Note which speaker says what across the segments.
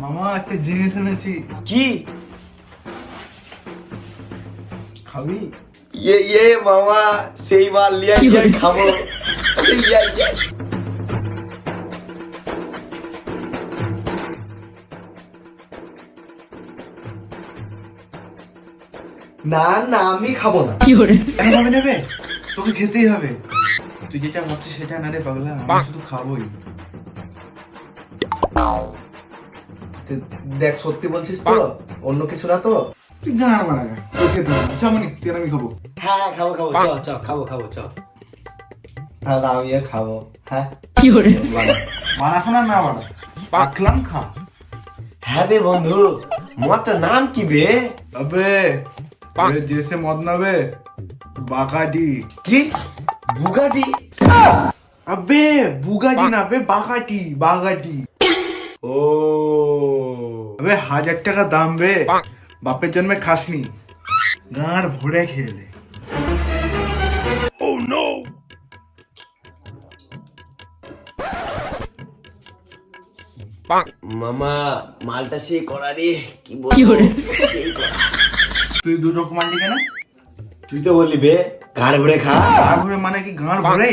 Speaker 1: মামা একটা জিনিস এনেছি।
Speaker 2: কি?
Speaker 1: খাবি?
Speaker 2: ये मामा সেই মাল লিয়া গিয়ে খাবো। না না আমি খাবো না।
Speaker 1: কেন খাবে নেবে? তোকে খেতেই হবে। তুই যেটা ভাবছিস সেটা না রে পাগলা, আমি শুধু খাবোই।
Speaker 2: দেখ সত্যি বলছিস তো, অন্য কিছু না তো?
Speaker 1: তুই গান মারা গা, তোর খেতে হবে না। চামানি তুই আর আমি খাবো।
Speaker 2: হ্যাঁ খাবো খাবো, চ চ খাবো খাবো চ। তাহলে আমিও খাবো। হ্যাঁ
Speaker 1: বানা না বানা, পাকলাম খা।
Speaker 2: হ্যাঁ বে বন্ধু, মতের নাম কি বে?
Speaker 1: अबे ये जैसे मत ना बे बागाडी।
Speaker 2: কি? বুগাটি?
Speaker 1: अबे बुगाडी ना बे बागाटी बागाटी।
Speaker 2: ও
Speaker 1: अबे 1000 টাকা দাম বে, বাপের জন্মে খাসনি, গাঁড় ভরে খেলে।
Speaker 2: মামা মালটা সেই করা রে, কি বলবো সেই করা।
Speaker 1: তুই দুটো কমালি কেন?
Speaker 2: তুই তো বললি বে ঘাড় ভরে খা।
Speaker 1: গাঁড় ভরে মানে কি গাঁড় ভরে?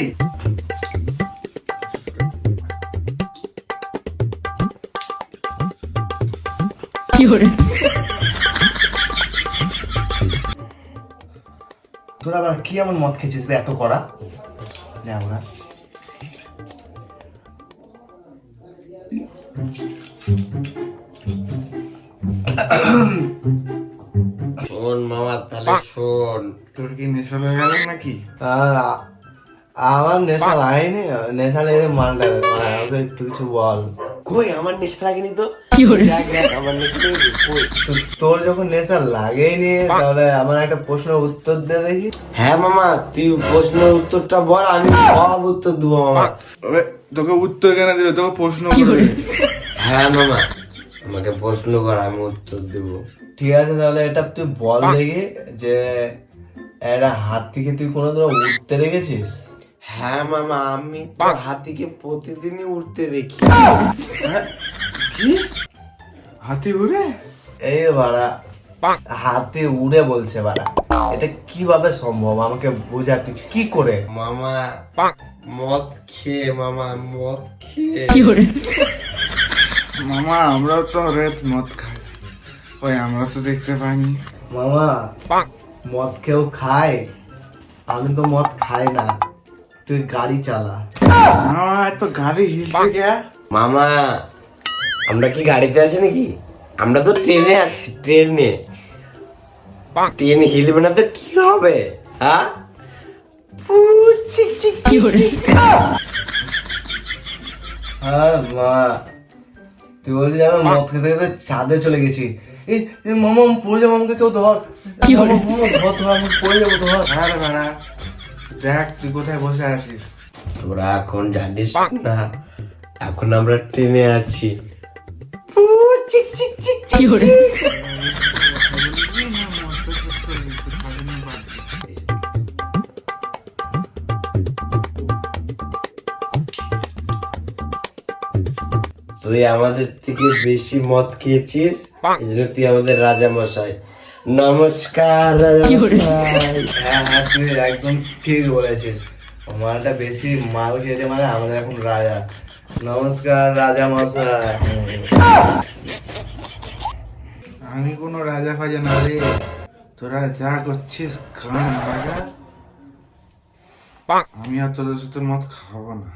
Speaker 2: তোরা আবার কি এমন মদ খেয়েছিস বে এত করা? যা ওরা শোন মামা, তাহলে শোন।
Speaker 1: তোর কি নেশা হয়ে গেল নাকি?
Speaker 2: আমার নেশা লাগেনি, নেশা লেগে মালটা আমাকে একটু কিছু বল। কই আমার নেশা লাগেনি তো। দেখ দেখ আমার নেশা লেগেছে কই? তোর যখন নেশা লাগেনি তাহলে আমার একটা প্রশ্নের উত্তর দে দেখি। হ্যাঁ মামা তুই প্রশ্নের উত্তরটা বল, আমি সব উত্তর দেবো মামা।
Speaker 1: আবে তোকে উত্তর কেন দিবে? তোকে প্রশ্ন করবে।
Speaker 2: হ্যাঁ মামা আমাকে প্রশ্ন কর, আমি উত্তর দেব। ঠিক আছে তাহলে এটা তুই বল দেখি যে একটা হাতিকে তুই কোনোদিন উঠতে দেখেছিস? হ্যাঁ মামা আমি তো হাতিকে প্রতিদিনই উঠতে দেখি।
Speaker 1: কি? হাতি উড়ে?
Speaker 2: এই বাড়া হাতি উড়ে বলছে বাড়া, এটা কিভাবে সম্ভব আমাকে বোঝা, তুই কি করে? মামা মদ খেয়ে, মামা মদ খেয়ে।
Speaker 1: মামা আমরাও তো রেত মদ খাই, ওই আমরা তো দেখতে পাইনি।
Speaker 2: মামা মদ কেউ খায়? আমি তো মদ খাই না, তুই গাড়ি চালা।
Speaker 1: মামা তো গাড়ি হিলছে কে?
Speaker 2: মামা আমরা কি গাড়িতে আছি নাকি? আমরা তো ট্রেনে আছি, ট্রেনে। ট্রেন হিলবে না তো কি হবে? হ্যাঁ হ্যাঁ মা তুই বলছিস আমি মদ খেতে খেতে ছাদে চলে গেছি। এই মামা আমি পড়ে যাবো, আমাকে কেউ ধর। ধর ধর আমি পড়ে যাবো, ধর।
Speaker 1: হ্যাঁ রে বাড়া, দেখ তুই কোথায় বসে আছিস।
Speaker 2: তোরা এখন জানিস না, এখন আমরা ট্রেনে আছি। তুই আমাদের থেকে বেশি মদ খেয়েছিস, এই জন্য তুই আমাদের রাজা মশাই। নমস্কার রাজা মশাই। হ্যাঁ হ্যাঁ তুই একদম ঠিক বলেছিস, মালটা বেশি মাল খেয়েছে মানে আমাদের এখন রাজা। নমস্কার রাজা মশাই।
Speaker 1: আমি কোনো রাজা ফাজা না রে, তোরা যা করছিস গান বাজা। আমি আর তোদের সাথে মদ খাবো না।